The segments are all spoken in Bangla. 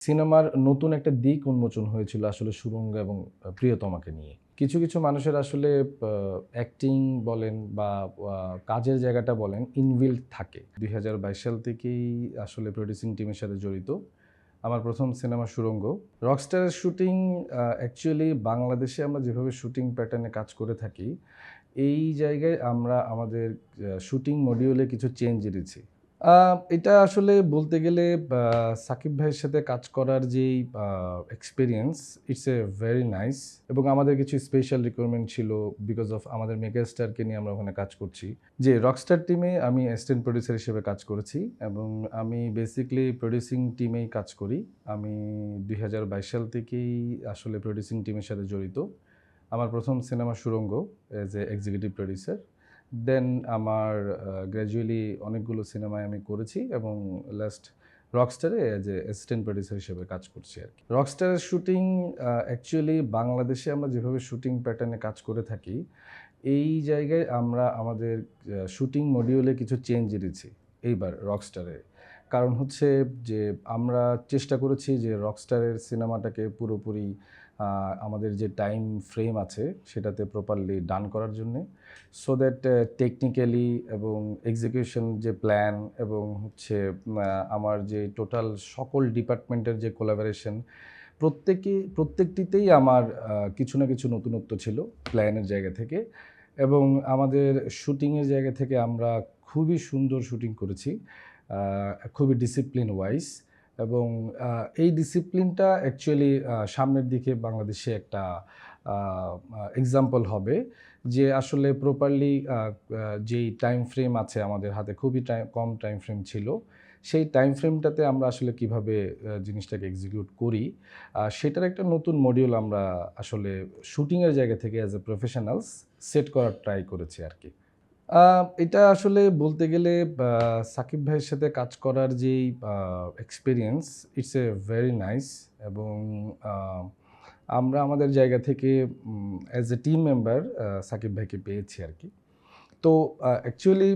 সিনেমার নতুন একটা দিক উন্মোচন হয়েছিল আসলে সুরঙ্গ এবং প্রিয়তমাকে নিয়ে। কিছু মানুষের আসলে অ্যাক্টিং বলেন বা কাজের জায়গাটা বলেন ইনবিল্ট থাকে। ২০২২ সাল থেকেই আসলে প্রোডিউসিং টিমের সাথে জড়িত। আমার ১ম সিনেমা 'সুড়ঙ্গ'। রকস্টারের শুটিং অ্যাকচুয়ালি বাংলাদেশে আমরা যেভাবে শুটিং প্যাটার্নে কাজ করে থাকি, এই জায়গায় আমরা আমাদের শুটিং মডিউলে কিছু চেঞ্জ এনেছি। আ এটা আসলে বলতে গেলে সাকিব ভাইয়ের সাথে কাজ করার যেই experience, it's a very nice এবং আমাদের কিছু স্পেশাল রিকোয়ারমেন্ট ছিল বিকজ অফ আমাদের মেগাস্টারকে নিয়ে আমরা ওখানে কাজ করছি। যে রকস্টার টিমে আমি অ্যাসিস্ট্যান্ট প্রোডিউসার হিসেবে কাজ করেছি এবং আমি বেসিক্যালি প্রোডিউসিং টিমেই কাজ করি। আমি ২০২২ সাল থেকেই আসলে প্রোডিউসিং টিমের সাথে জড়িত। আমার ১ম সিনেমা 'Surongo' as a executive producer. Then আমার গ্র্যাজুয়ালি অনেকগুলো সিনেমায় আমি করেছি এবং লাস্ট রকস্টারে অ্যাজ এ অ্যাসিস্ট্যান্ট প্রোডিউসার হিসেবে কাজ করছি আরকি। রকস্টারের শুটিং অ্যাকচুয়ালি বাংলাদেশে আমরা যেভাবে শুটিং প্যাটার্নে কাজ করে থাকি, এই জায়গায় আমরা আমাদের শুটিং মডিউলে কিছু চেঞ্জ এনেছি এইবার রকস্টারে। কারণ হচ্ছে যে আমরা চেষ্টা করেছি যে রকস্টারের সিনেমাটাকে পুরোপুরি আমাদের যে টাইম ফ্রেম আছে সেটাতে প্রপারলি ডান করার জন্যে। সো দ্যাট টেকনিক্যালি এবং এক্সিকিউশন যে প্ল্যান এবং হচ্ছে আমার যে টোটাল সকল ডিপার্টমেন্টের যে কোলাবোরেশন প্রত্যেকটিতেই আমার কিছু না কিছু নতুনত্ব ছিল প্ল্যানের জায়গা থেকে এবং আমাদের শুটিংয়ের জায়গা থেকে আমরা খুবই সুন্দর শুটিং করেছি। খুবই ডিসিপ্লিন ওয়াইজ এবং এই ডিসিপ্লিনটা অ্যাকচুয়ালি সামনের দিকে বাংলাদেশে একটা আ আ এক্সাম্পল হবে যে আসলে প্রপারলি যেই টাইম ফ্রেম আছে আমাদের হাতে খুবই কম টাইম ফ্রেম ছিল। সেই টাইম ফ্রেমটাতে আমরা আসলে কিভাবে জিনিসটাকে এক্সিকিউট করি, সেটার একটা নতুন মডিউল আমরা আসলে শুটিংয়ের জায়গা থেকে অ্যাজ এ প্রফেশনালস সেট করার ট্রাই করেছি আরকি। আ এটা আসলে বলতে গেলে সাকিব ভাইয়ের সাথে কাজ করার যেই experience, it's a very nice এবং আ আমরা আমাদের জায়গা থেকে as a team member Shakib ভাইকে পেয়েছি আরকি। তো অ্যাকচুয়ালি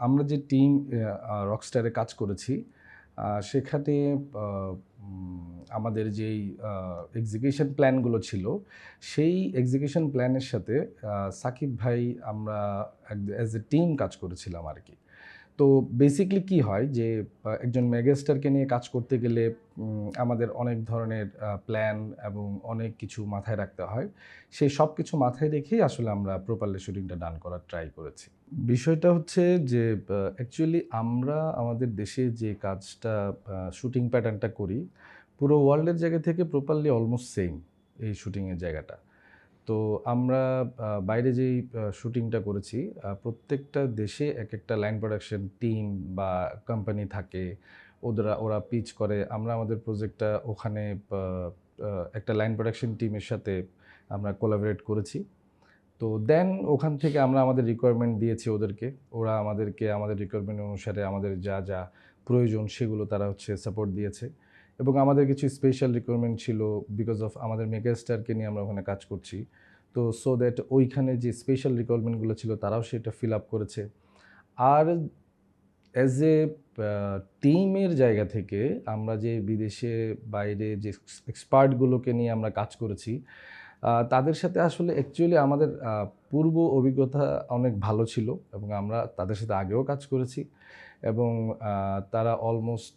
আমরা যে টিম রকস্টারে কাজ করেছি, সেখানে আ আমাদের যেই এক্সিকিউশন প্ল্যানগুলো ছিল, সেই এক্সিকিউশন প্ল্যানের সাথে সাকিব ভাই আমরা অ্যাজ এ টিম কাজ করেছিলাম আরকি। তো বেসিক্যালি কি হয় যে একজন মেগাস্টারকে নিয়ে কাজ করতে গেলে আমাদের অনেক ধরনের প্ল্যান এবং অনেক কিছু মাথায় রাখতে হয়। সেই সবকিছু মাথায় রেখেই আসলে আমরা প্রপারলি শুটিংটা ডান করার ট্রাই করেছি। বিষয়টা হচ্ছে যে অ্যাকচুয়ালি আমরা আমাদের দেশে যে কাজটা শুটিং প্যাটার্নটা করি, পুরো ওয়ার্ল্ডের জায়গা থেকে প্রপারলি অলমোস্ট সেইম এই শুটিংয়ের জায়গাটা। তো আমরা বাইরে যেই শুটিংটা করেছি, প্রত্যেকটা দেশে একেকটা লাইন প্রোডাকশন টিম বা কোম্পানি থাকে। ওরা পিচ করে। আমরা আমাদের প্রজেক্টটা ওখানে আ আ একটা লাইন প্রোডাকশন টিমের সাথে আমরা কোলাবোরেট করেছি। তো দেন ওখান থেকে আমরা আমাদের রিকোয়ারমেন্ট দিয়েছি ওদেরকে। ওরা আমাদেরকে আমাদের রিকোয়ারমেন্ট অনুসারে আমাদের যা প্রয়োজন সেগুলো তারা হচ্ছে সাপোর্ট দিয়েছে। এবং আমাদের কিছু স্পেশাল রিকোয়ারমেন্ট ছিল বিকজ অফ আমাদের মেগাস্টারকে নিয়ে আমরা ওখানে কাজ করছি। তো সো দ্যাট ওইখানে যে স্পেশাল রিকোয়ারমেন্ট গুলো ছিল তারাও সেটা ফিল আপ করেছে। আর অ্যাজ এ টিমের জায়গা থেকে আমরা যে বিদেশে বাইরে যে এক্সপার্ট গুলোকে নিয়ে আমরা কাজ করেছি, তাদের সাথে আসলে অ্যাকচুয়ালি আমাদের পূর্ব অভিজ্ঞতা অনেক ভালো ছিল এবং আমরা তাদের সাথে আগেও কাজ করেছি এবং তারা অলমোস্ট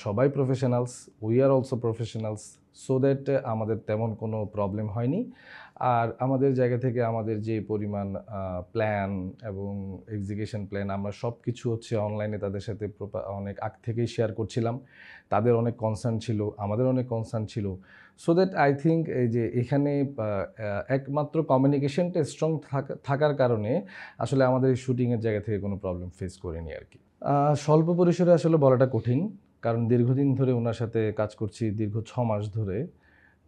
সবাই professionals. We are also professionals. So that আমাদের তেমন কোনো প্রবলেম হয়নি। আর আমাদের জায়গা থেকে আমাদের যে পরিমাণ প্ল্যান এবং এক্সিকিউশন প্ল্যান আমরা সবকিছু হচ্ছে অনলাইনে তাদের সাথে অনেক আগ থেকেই শেয়ার করছিলাম। তাদের অনেক কনসার্ন ছিল, আমাদের অনেক কনসার্ন ছিল। সো দ্যাট আই থিংক এই যে এখানে একমাত্র কমিউনিকেশনটা স্ট্রং থাকার কারণে আসলে আমাদের এই শুটিংয়ের জায়গা থেকে কোনো প্রবলেম ফেস করিনি আরকি। স্বল্প পরিসরে আসলে বলাটা কঠিন। কারণ দীর্ঘদিন ধরে উনার সাথে কাজ করছি, দীর্ঘ ৬ মাস ধরে।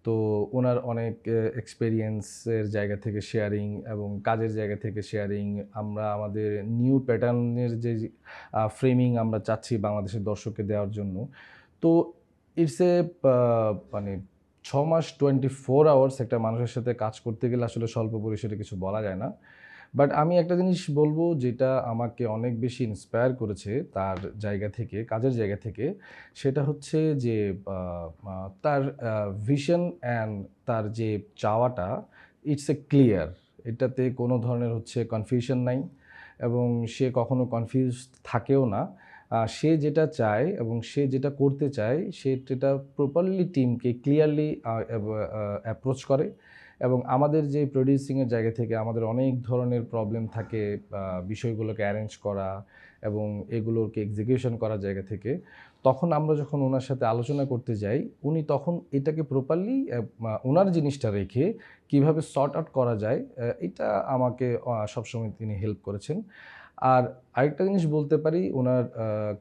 তো উনার অনেক এক্সপেরিয়েন্সের জায়গা থেকে শেয়ারিং এবং কাজের জায়গা থেকে শেয়ারিং, আমরা আমাদের নিউ প্যাটার্নের যে ফ্রেমিং আমরা চাচ্ছি বাংলাদেশের দর্শককে দেওয়ার জন্য। তো ইটস এ আ মানে ৬ মাস 24 আওয়ার্স একটা মানুষের সাথে কাজ করতে গেলে আসলে স্বল্প পরিসরে কিছু বলা যায় না। বাট আমি একটা জিনিস বলবো যেটা আমাকে অনেক বেশি ইন্সপায়ার করেছে তার জায়গা থেকে, কাজের জায়গা থেকে, সেটা হচ্ছে যে তার ভিশন অ্যান্ড তার যে চাওয়াটা, ইটস এ ক্লিয়ার। এটাতে কোনো ধরনের হচ্ছে কনফিউশন নাই এবং সে কখনো কনফিউজ থাকেও না। সে যেটা চায় এবং সে যেটা করতে চায় সেটা প্রপারলি টিমকে ক্লিয়ারলি অ্যাপ্রোচ করে। এবং আমাদের যে প্রডিউসিংয়ের জায়গা থেকে আমাদের অনেক ধরনের প্রবলেম থাকে বিষয়গুলোকে অ্যারেঞ্জ করা এবং এগুলোকে এক্সিকিউশন করার জায়গা থেকে, তখন আমরা যখন ওনার সাথে আলোচনা করতে যাই, উনি তখন এটাকে প্রপারলি ওনার জিনিসটা রেখে কিভাবে সর্ট আউট করা যায়, এটা আমাকে সবসময় তিনি হেল্প করেছেন। আর আরেকটা জিনিস বলতে পারি ওনার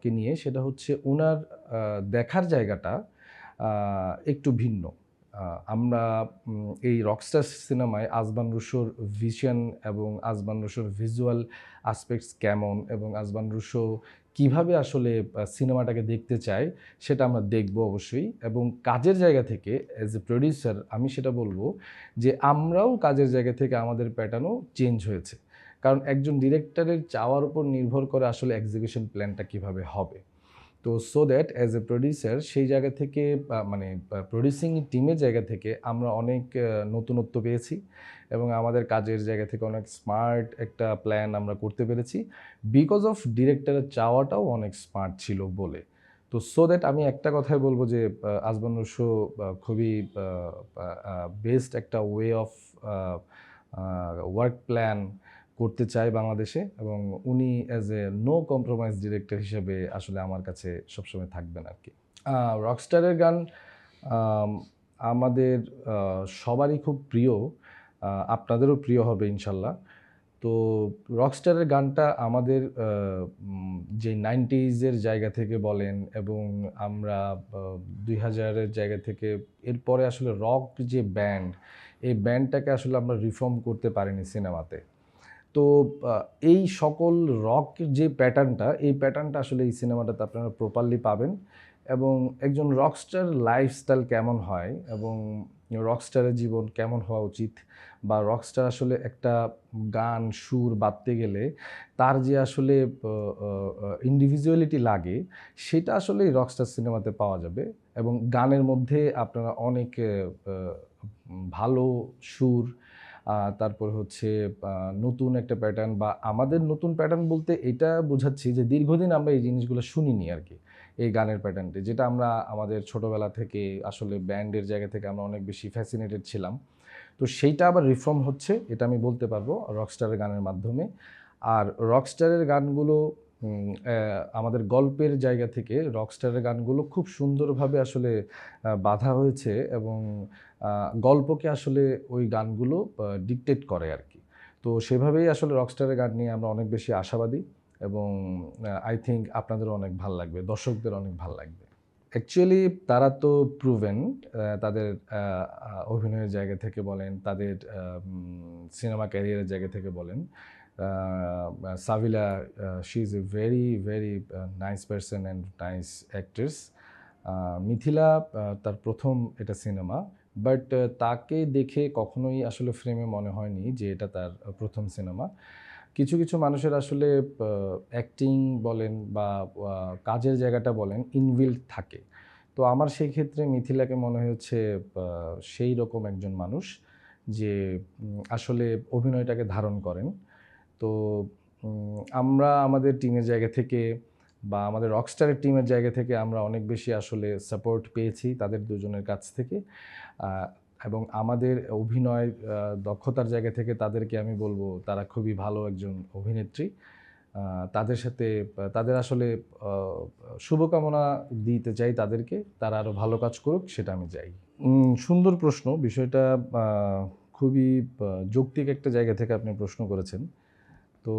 কে নিয়ে, সেটা হচ্ছে ওনার দেখার জায়গাটা একটু ভিন্ন। আমরা এই রকস্টার সিনেমায় আজমান রুশোর ভিশন এবং আজমান রুশোর ভিজুয়াল অ্যাসপেক্টস কেমন এবং আজমান রুশো কীভাবে আসলে সিনেমাটাকে দেখতে চায় সেটা আমরা দেখব অবশ্যই। এবং কাজের জায়গা থেকে অ্যাজ এ প্রডিউসার আমি সেটা বলবো যে আমরাও কাজের জায়গা থেকে আমাদের প্যাটার্নও চেঞ্জ হয়েছে। কারণ একজন ডিরেক্টরের চাওয়ার উপর নির্ভর করে আসলে এক্সিকিউশন প্ল্যানটা কীভাবে হবে। তো so that as a producer সেই জায়গা থেকে মানে প্রডিউসিং টিমের জায়গা থেকে আমরা অনেক নতুনত্ব পেয়েছি এবং আমাদের কাজের জায়গা থেকে অনেক স্মার্ট একটা প্ল্যান আমরা করতে পেরেছি বিকজ অফ ডিরেক্টরের চাওয়াটাও অনেক স্মার্ট ছিল বলে। তো সো দ্যাট আমি একটা কথাই বলবো যে আজমান রুশো খুবই বেস্ট একটা ওয়ে অফ ওয়ার্ক প্ল্যান করতে চায় বাংলাদেশে এবং উনি as a no compromise director হিসেবে আসলে আমার কাছে সবসময় থাকবেন আর কি। রকস্টারের গান আমাদের সবারই খুব প্রিয়, আপনাদেরও প্রিয় হবে ইনশাল্লাহ। তো রকস্টারের গানটা আমাদের যে 90s জায়গা থেকে বলেন এবং আমরা 2000-এর জায়গা থেকে এরপরে আসলে রক যে ব্যান্ড, এই ব্যান্ডটাকে আসলে আমরা রিফর্ম করতে পারিনি সিনেমাতে। তো এই সকল রক যে প্যাটার্নটা, এই প্যাটার্নটা আসলে এই সিনেমাটাতে আপনারা প্রপারলি পাবেন এবং একজন রকস্টার লাইফস্টাইল কেমন হয় এবং রকস্টারের জীবন কেমন হওয়া উচিত বা রকস্টার আসলে একটা গান সুর বাঁধতে গেলে তার যে আসলে ইন্ডিভিজুয়ালিটি লাগে সেটা আসলে এই রকস্টার সিনেমাতে পাওয়া যাবে এবং গানের মধ্যে আপনারা অনেক ভালো সুর, তারপর হচ্ছে নতুন একটা প্যাটার্ন বা আমাদের নতুন প্যাটার্ন বলতে এটা বোঝাচ্ছি যে দীর্ঘদিন আমরা এই জিনিসগুলো শুনিনি আর কি। এই গানের প্যাটার্নটি যেটা আমরা আমাদের ছোটোবেলা থেকে আসলে ব্যান্ডের জায়গা থেকে আমরা অনেক বেশি ফ্যাসিনেটেড ছিলাম। তো সেইটা আবার রিফর্ম হচ্ছে, এটা আমি বলতে পারবো রকস্টারের গানের মাধ্যমে। আর রকস্টারের গানগুলো আমাদের গল্পের জায়গা থেকে রকস্টারের গানগুলো খুব সুন্দরভাবে আসলে বাঁধা হয়েছে এবং গল্পকে আসলে ওই গানগুলো ডিকটেট করে আর কি। তো সেভাবেই আসলে রকস্টারের গান নিয়ে আমরা অনেক বেশি আশাবাদী এবং আই থিঙ্ক আপনাদেরও অনেক ভাল লাগবে, দর্শকদের অনেক ভাল লাগবে। অ্যাকচুয়ালি তারা তো প্রুভেন, তাদের অভিনয়ের জায়গা থেকে বলেন, তাদের সিনেমা ক্যারিয়ারের জায়গা থেকে বলেন। Sabila, she is a very very nice person and nice actress. Mithila তার প্রথম এটা সিনেমা, বাট তাকে দেখে কখনোই আসলে ফ্রেমে মনে হয়নি যে এটা তার প্রথম সিনেমা। কিছু কিছু মানুষের আসলে অ্যাক্টিং বলেন বা কাজের জায়গাটা বলেন ইনবিল্ট থাকে। তো আমার সেই ক্ষেত্রে মিথিলাকে মনে হয়েছে সেই রকম একজন মানুষ যে আসলে অভিনয়টাকে ধারণ করেন। তো আমরা আমাদের টিমের জায়গা থেকে বা আমাদের রকস্টারের টিমের জায়গা থেকে আমরা অনেক বেশি আসলে সাপোর্ট পেয়েছি তাদের দুজনের কাছ থেকে এবং আমাদের অভিনয় দক্ষতার জায়গা থেকে তাদেরকে আমি বলবো তারা খুবই ভালো একজন অভিনেত্রী। তাদের সাথে তাদের আসলে শুভকামনা দিতে চাই তাদেরকে, তারা আরও ভালো কাজ করুক সেটা আমি চাই। সুন্দর প্রশ্ন, বিষয়টা খুবই যৌক্তিক একটা জায়গা থেকে আপনি প্রশ্ন করেছেন। তো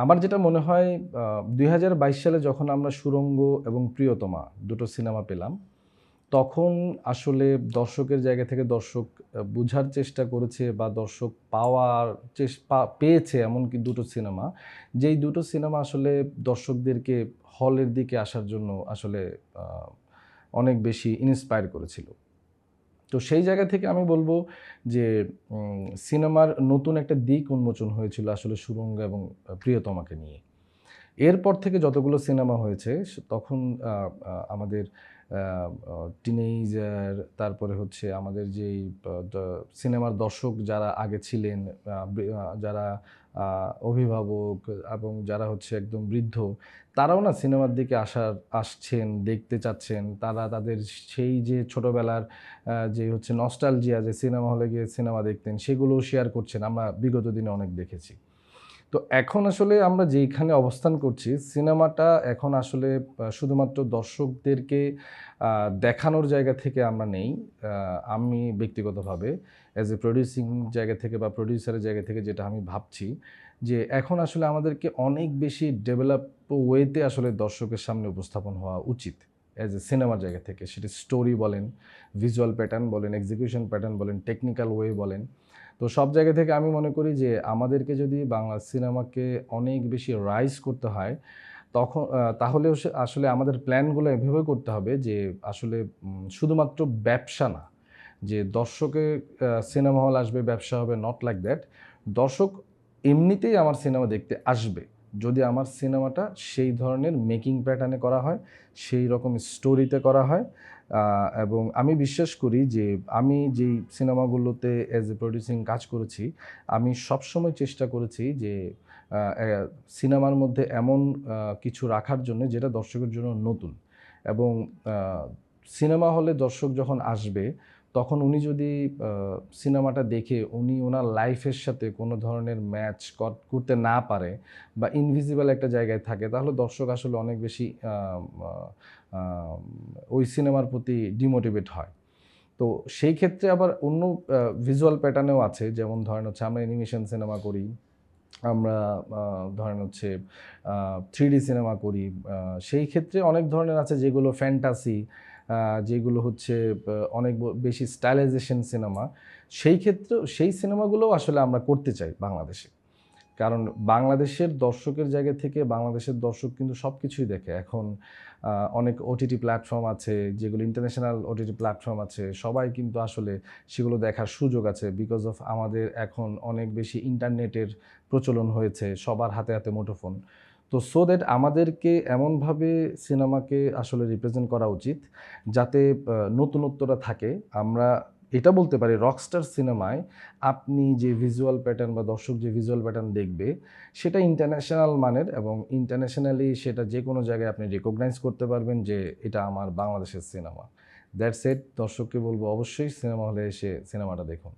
আমার যেটা মনে হয় 2022 সালে যখন আমরা সুড়ঙ্গ এবং প্রিয়তমা দুটো সিনেমা পেলাম, তখন আসলে দর্শকের জায়গা থেকে দর্শক বুঝার চেষ্টা করেছে বা দর্শক পাওয়ার পেয়েছে এমনকি দুটো সিনেমা, যেই দুটো সিনেমা আসলে দর্শকদেরকে হলের দিকে আসার জন্য আসলে অনেক বেশি ইন্সপায়ার করেছিল। তো সেই জায়গা থেকে আমি বলবো যে সিনেমার নতুন একটা দিক উন্মোচন হয়েছিল আসলে সুরঙ্গ এবং প্রিয়তমাকে নিয়ে। এরপর থেকে যতগুলো সিনেমা হয়েছে তখন আমাদের টিনেজার, তারপরে হচ্ছে আমাদের যেই সিনেমার দর্শক যারা আগে ছিলেন, যারা অভিভাবক এবং যারা হচ্ছে একদম বৃদ্ধ, তারাও না সিনেমার দিকে আসছেন, দেখতে চাচ্ছেন। তারা তাদের সেই যে ছোটবেলার যে হচ্ছে নস্টালজিয়া, যে সিনেমা হলে গিয়ে সিনেমা দেখতেন, সেগুলোও শেয়ার করছেন। আমরা বিগত দিনে অনেক দেখেছি। তো এখন আসলে আমরা যেইখানে অবস্থান করছি, সিনেমাটা এখন আসলে শুধুমাত্র দর্শকদেরকে দেখানোর জায়গা থেকে আমরা নেই। আমি ব্যক্তিগতভাবে অ্যাজ এ প্রোডিউসিং জায়গা থেকে বা প্রোডিউসারের জায়গা থেকে যেটা আমি ভাবছি, যে এখন আসলে আমাদেরকে অনেক বেশি ডেভেলপ ওয়েতে আসলে দর্শকের সামনে উপস্থাপন হওয়া উচিত অ্যাজ এ সিনেমার জায়গা থেকে। সেটা স্টোরি বলেন, ভিজুয়াল প্যাটার্ন বলেন, এক্সিকিউশন প্যাটার্ন বলেন, টেকনিক্যাল ওয়ে বলেন। তো সব জায়গা থেকে আমি মনে করি যে আমাদেরকে যদি বাংলা সিনেমাকে অনেক বেশি রাইজ করতে হয়, তখন তাহলেও আসলে আমাদের প্ল্যানগুলো এভাবে করতে হবে যে আসলে শুধুমাত্র ব্যবসা না, যে দর্শকের সিনেমা হল আসবে, ব্যবসা হবে, নট লাইক দ্যাট। দর্শক এমনিতেই আমার সিনেমা দেখতে আসবে যদি আমার সিনেমাটা সেই ধরনের মেকিং প্যাটার্নে করা হয়, সেই রকম স্টোরিতে করা হয়। এবং আমি বিশ্বাস করি যে আমি যেই সিনেমাগুলোতে অ্যাজ এ প্রোডিউসিং কাজ করেছি, আমি সবসময় চেষ্টা করেছি যে সিনেমার মধ্যে এমন কিছু রাখার জন্য যেটা দর্শকের জন্য নতুন। এবং সিনেমা হলে দর্শক যখন আসবে, তখন উনি যদি সিনেমাটা দেখে উনি ওনার লাইফের সাথে কোনো ধরনের ম্যাচ করতে না পারে বা ইনভিজিবল একটা জায়গায় থাকে, তাহলে দর্শক আসলে অনেক বেশি ওই সিনেমার প্রতি ডিমোটিভেট হয়। তো সেই ক্ষেত্রে আবার অন্য ভিজুয়াল প্যাটার্নেও আছে, যেমন ধরেন হচ্ছে আমরা অ্যানিমেশন সিনেমা করি, আমরা ধরেন হচ্ছে 3D সিনেমা করি। সেই ক্ষেত্রে অনেক ধরনের আছে যেগুলো ফ্যান্টাসি, যেগুলো হচ্ছে অনেক বেশি স্টাইলাইজেশন সিনেমা। সেই ক্ষেত্রেও সেই সিনেমাগুলোও আসলে আমরা করতে চাই বাংলাদেশে। কারণ বাংলাদেশের দর্শকের জায়গা থেকে বাংলাদেশের দর্শক কিন্তু সব কিছুই দেখে। এখন অনেক ওটিটি প্ল্যাটফর্ম আছে, যেগুলো ইন্টারন্যাশনাল ওটিটি প্ল্যাটফর্ম আছে। সবাই কিন্তু আসলে সেগুলো দেখার সুযোগ আছে বিকজ অফ আমাদের এখন অনেক বেশি ইন্টারনেটের প্রচলন হয়েছে, সবার হাতে হাতে মুঠোফোন। তো সো দ্যাট আমাদেরকে এমনভাবে সিনেমাকে আসলে রিপ্রেজেন্ট করা উচিত যাতে নতুনত্বটা থাকে। আমরা এটা বলতে পারি রকস্টার সিনেমায় আপনি যে ভিজুয়াল প্যাটার্ন বা দর্শক যে ভিজুয়াল প্যাটার্ন দেখবে, সেটা ইন্টারন্যাশনাল মানের এবং ইন্টারন্যাশনালি সেটা যে কোনো জায়গায় আপনি রিকগনাইজ করতে পারবেন যে এটা আমার বাংলাদেশের সিনেমা। That's it. দর্শককে বলবো অবশ্যই সিনেমা হলে এসে সিনেমাটা দেখুন।